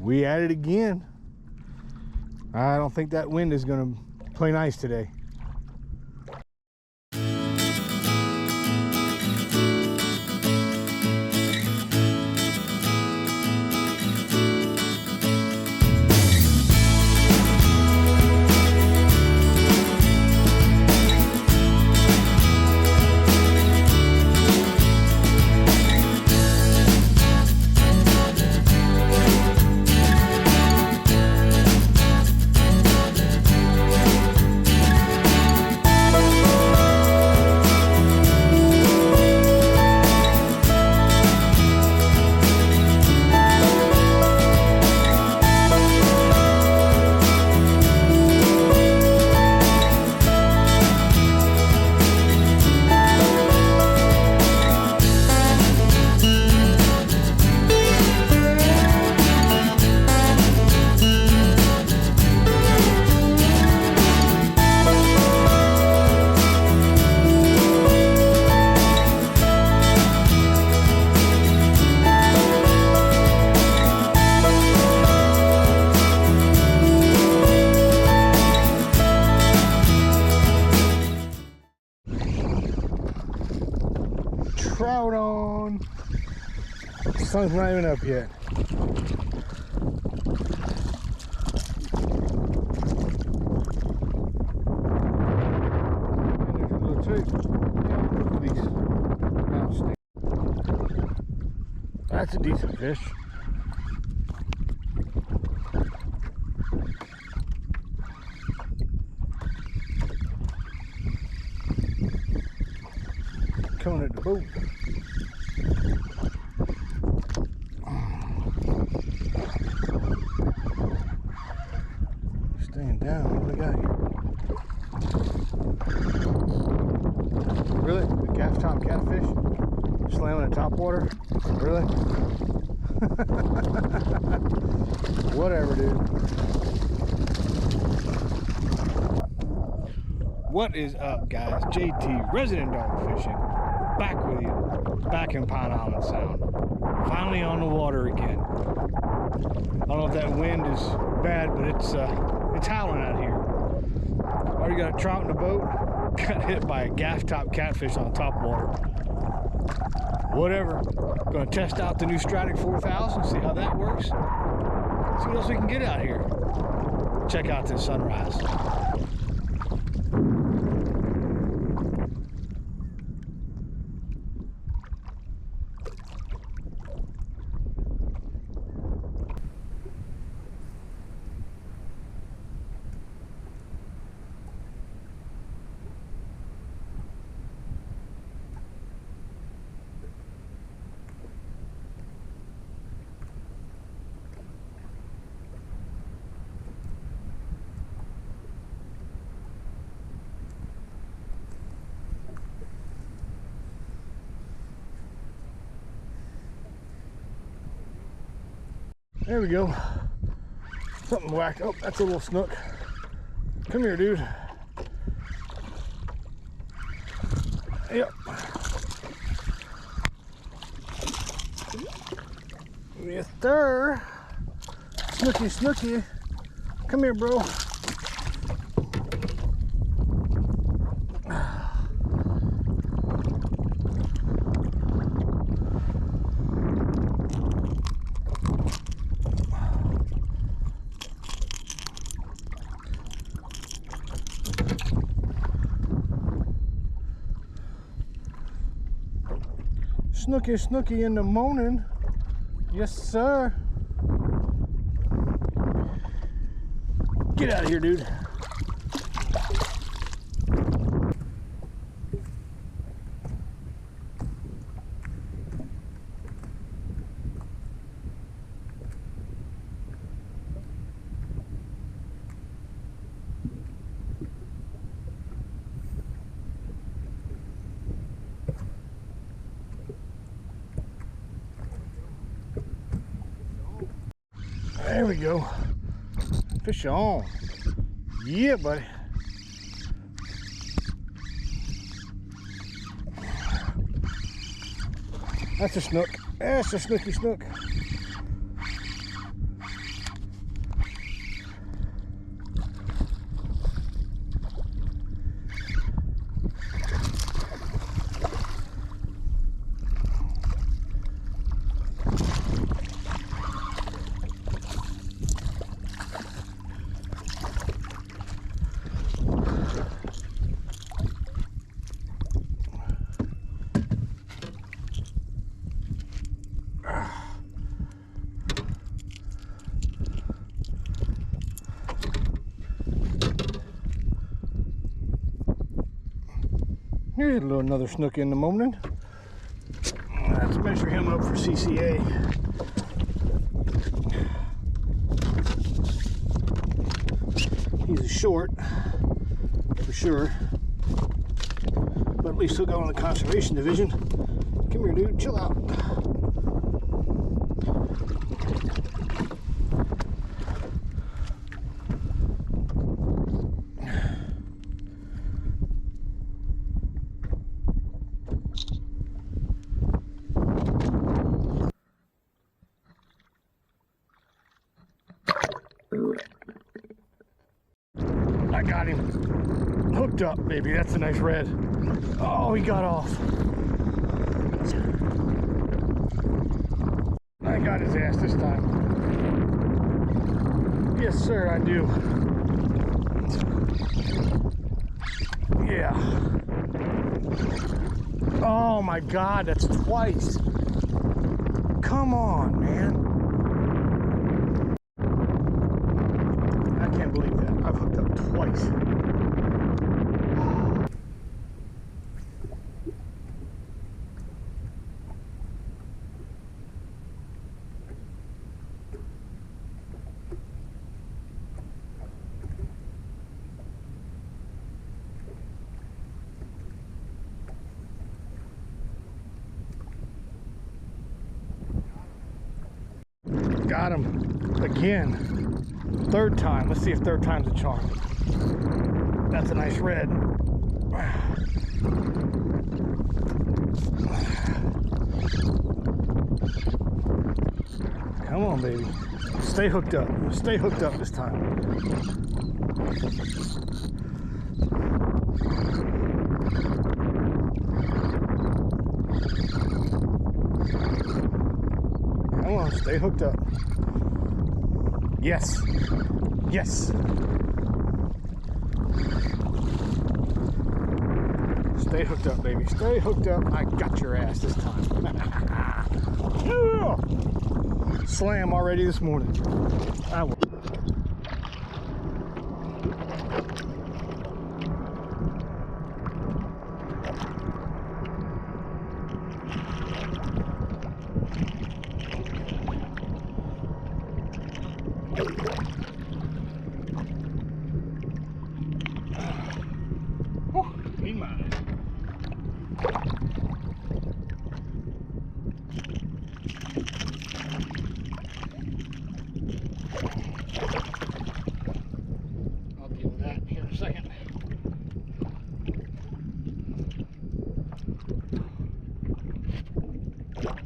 We at it again. I don't think that wind is gonna play nice today. Trout on. The sun's not even up yet. And there's a little too. Yeah, look at these. Outstanding. That's a decent fish. Coming at the boat. Staying down. What do we got here? Really? A gaff top catfish? Slamming the top water? Really? Whatever, dude. What is up, guys? JT, Resident Dog Fishing. Back with you, back in Pine Island Sound. Finally on the water again. I don't know if that wind is bad, but it's howling out here. Already got a trout in the boat. Got hit by a gaff top catfish on the top water. Whatever. Gonna test out the new Stratic 4000, see how that works. See what else we can get out here. Check out this sunrise. There we go. Something whacked. Oh, that's a little snook. Come here, dude. Yep. Yes, sir. Snooky, snooky. Come here, bro. Snooky, snooky in the morning. Yes, sir. Get out of here, dude. There we go. Fish on. Yeah, buddy. That's a snook. That's a snooky snook. Here's another snook in the morning. Let's measure him up for CCA. He's a short, for sure. But at least he'll go in the conservation division. Come here, dude, chill out. I got him hooked up, baby. That's a nice red. Oh, he got off. I got his ass this time. Yes, sir, I do. Yeah. Oh my God, that's twice. Come on, man. I can't believe that. I've hooked up twice. Got him again. Third time. Let's see if third time's a charm. That's a nice red. Come on, baby. Stay hooked up. Stay hooked up this time. Come on, stay hooked up. Yes. Yes. Stay hooked up, baby. Stay hooked up. I got your ass this time. Yeah. Slam already this morning. I will. Be mine. I'll deal with that here in a second.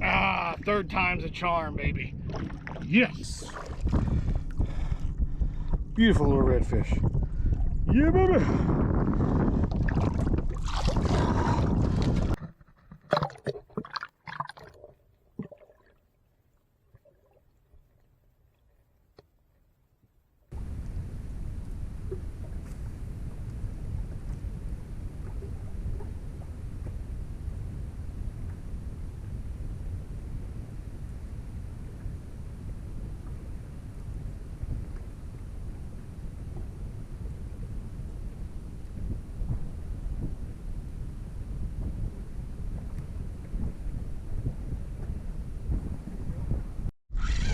Ah, third time's a charm, baby. Yes. Beautiful little redfish. Yeah, baby.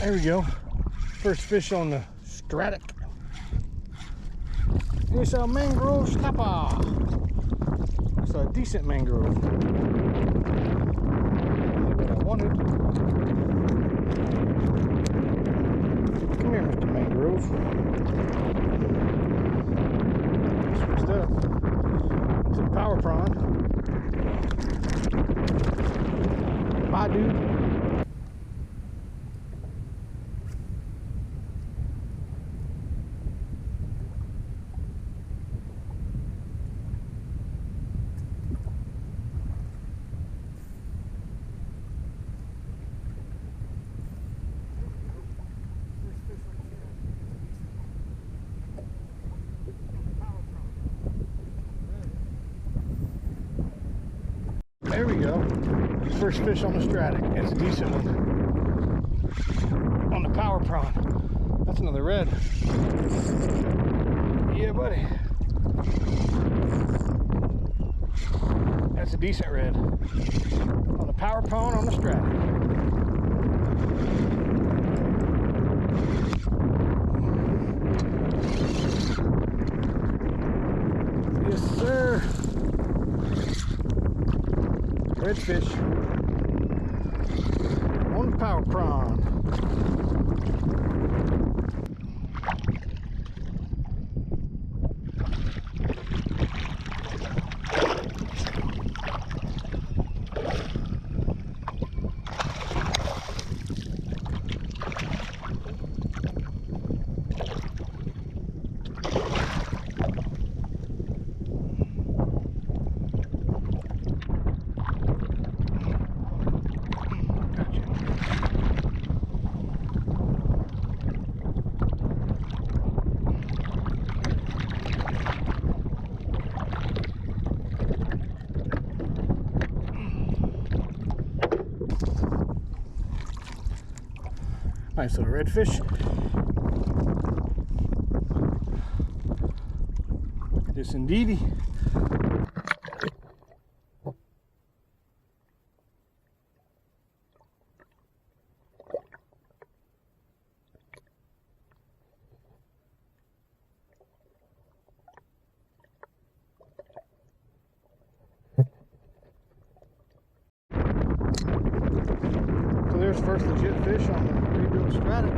There we go. First fish on the Stratic. It's a mangrove snapper. It's a decent mangrove. What I wanted. Come here, Mr. Mangrove. Switched up to the power prawn. Bye, dude. There we go. First fish on the Stratic. It's a decent one. On the power prawn. That's another red. Yeah, buddy. That's a decent red. On the power prawn on the strap. Yes, sir. Redfish on the power prawn. Nice little redfish. Yes, indeedy. So there's first legit fish on the rebuilt Stratic.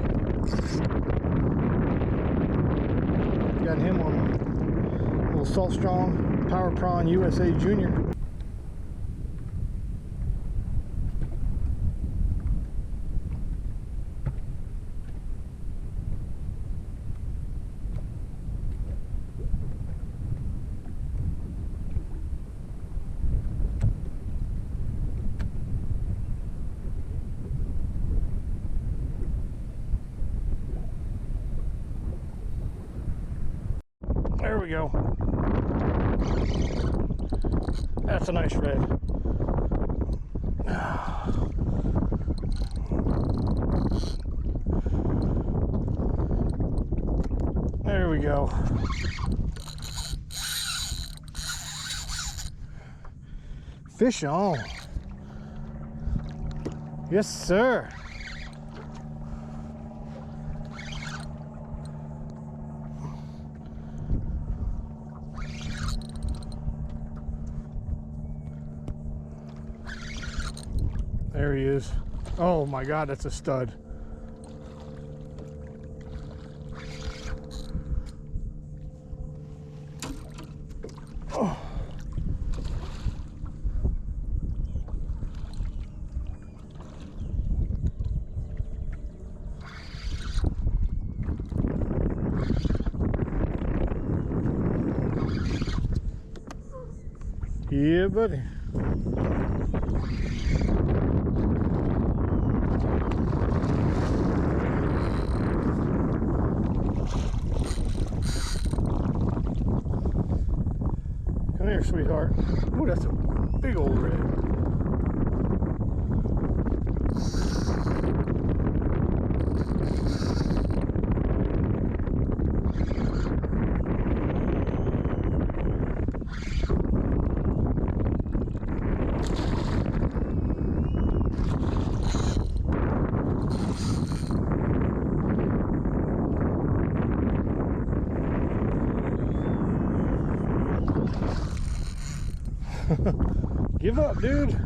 Got him on a little Salt Strong Power Prawn USA Junior. There we go. That's a nice red. There we go. Fish on. Yes, sir. There he is. Oh my God, that's a stud. Oh. Yeah, buddy. Come here, sweetheart. Ooh, that's a big old red. Give up, dude.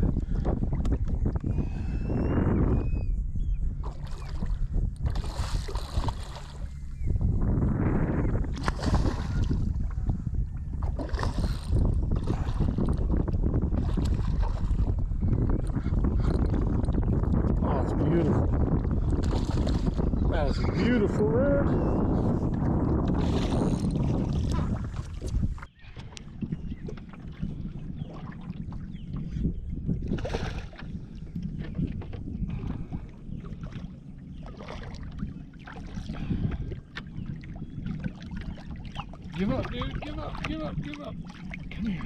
Oh, it's beautiful. That is a beautiful red. Give up, dude. Give up, give up, give up. Come here.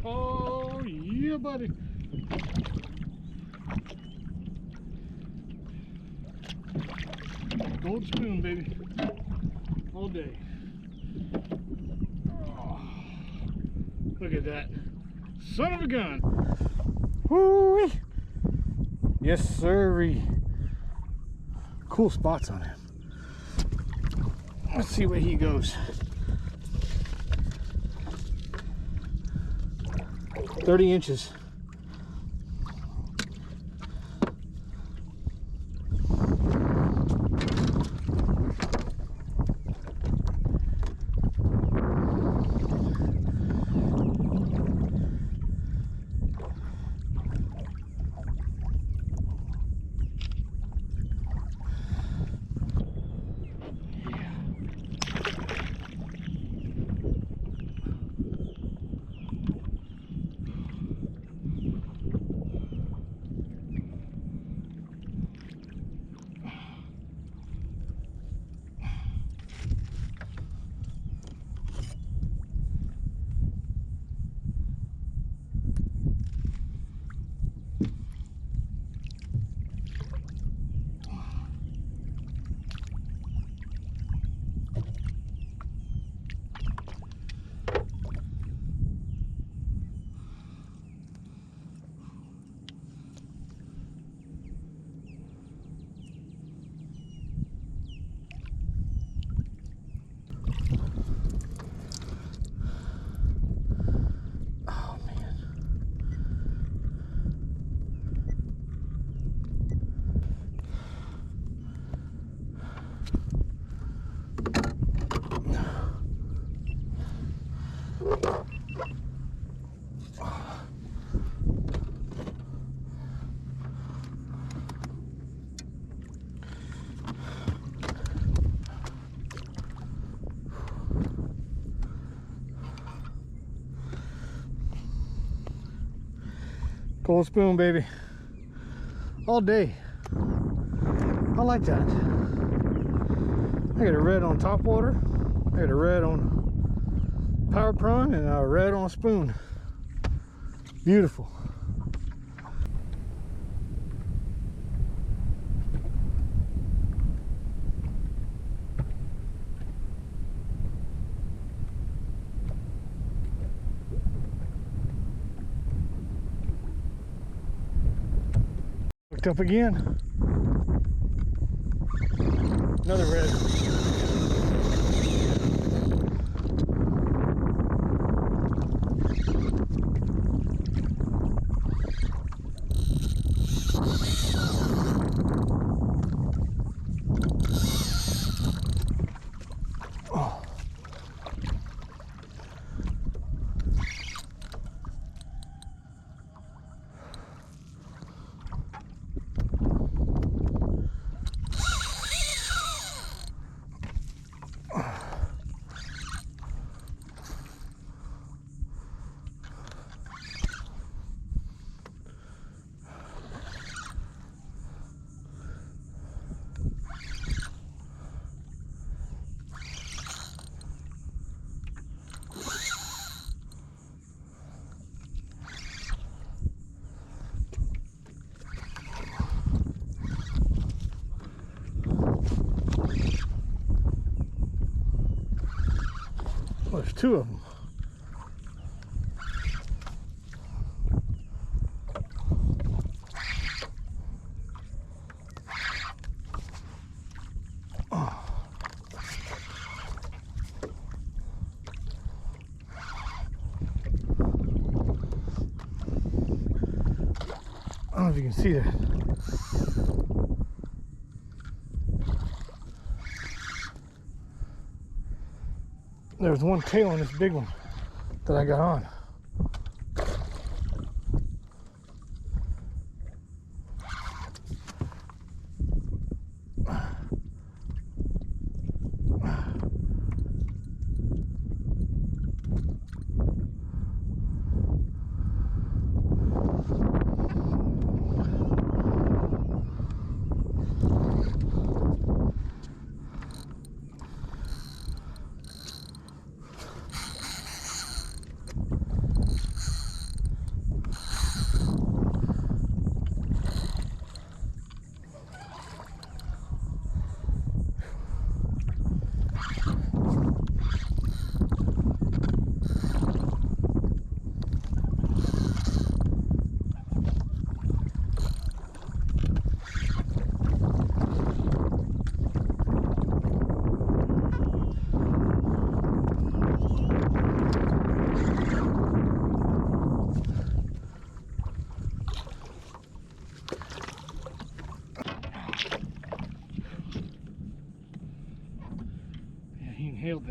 Oh, yeah, buddy. Gold spoon, baby. All day. Oh, look at that. Son of a gun. Woo-wee. Yes, sirree. Cool spots on him. Let's see where he goes. 30 inches. Gold spoon, baby. All day. I like that. I got a red on top water. I got a red on power prawn and a red on a spoon. Beautiful. Looked up again. Another red. Oh. Well, there's two of them. I don't know if you can see that. There's one tail on this big one that I got on.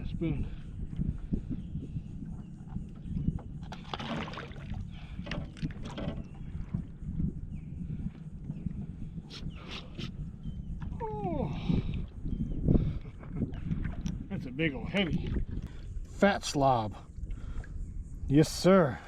a spoon. Oh, that's a big old heavy. Fat slob. Yes, sir.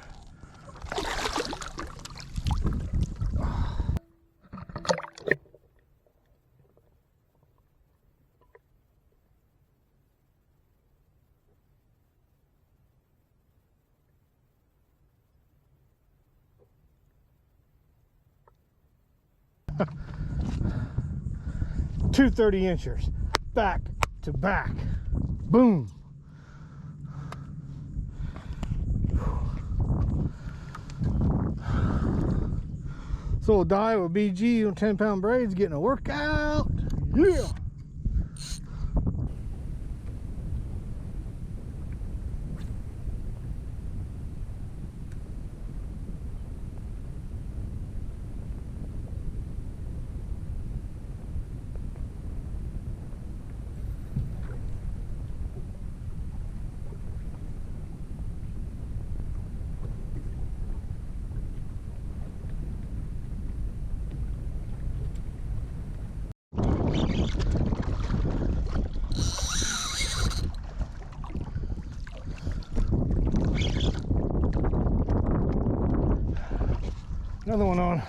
Two 30-inchers, back to back. Boom. So Diawa BG on 10-pound braids getting a workout. Yeah. Another one on.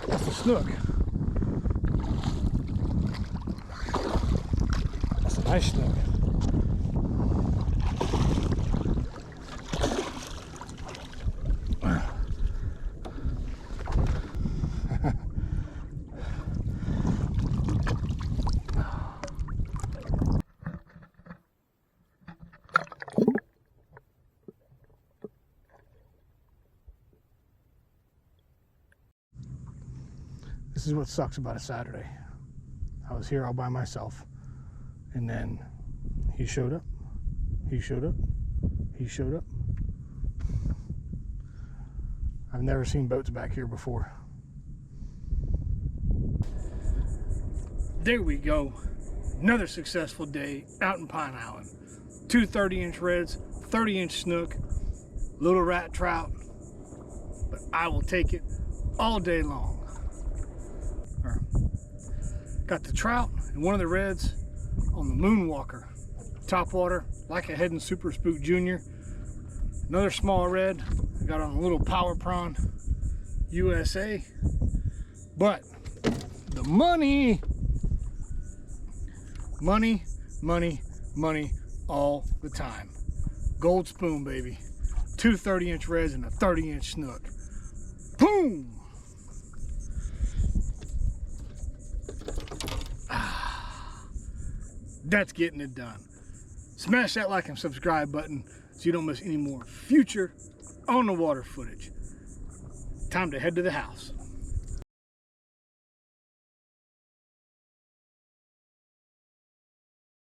That's a snook. That's a nice snook. This is what sucks about a Saturday. I was here all by myself, and then he showed up. He showed up. He showed up. I've never seen boats back here before. There we go. Another successful day out in Pine Island. Two 30-inch reds, 30-inch snook, little rat trout, but I will take it all day long. Got the trout and one of the reds on the Moonwalker. Top water, like a Head and Super Spook Jr. Another small red I got on a little Power Prawn USA. But the money all the time. Gold spoon, baby. Two 30-inch reds and a 30-inch snook. Boom! That's getting it done. Smash that like and subscribe button so you don't miss any more future on the water footage. Time to head to the house.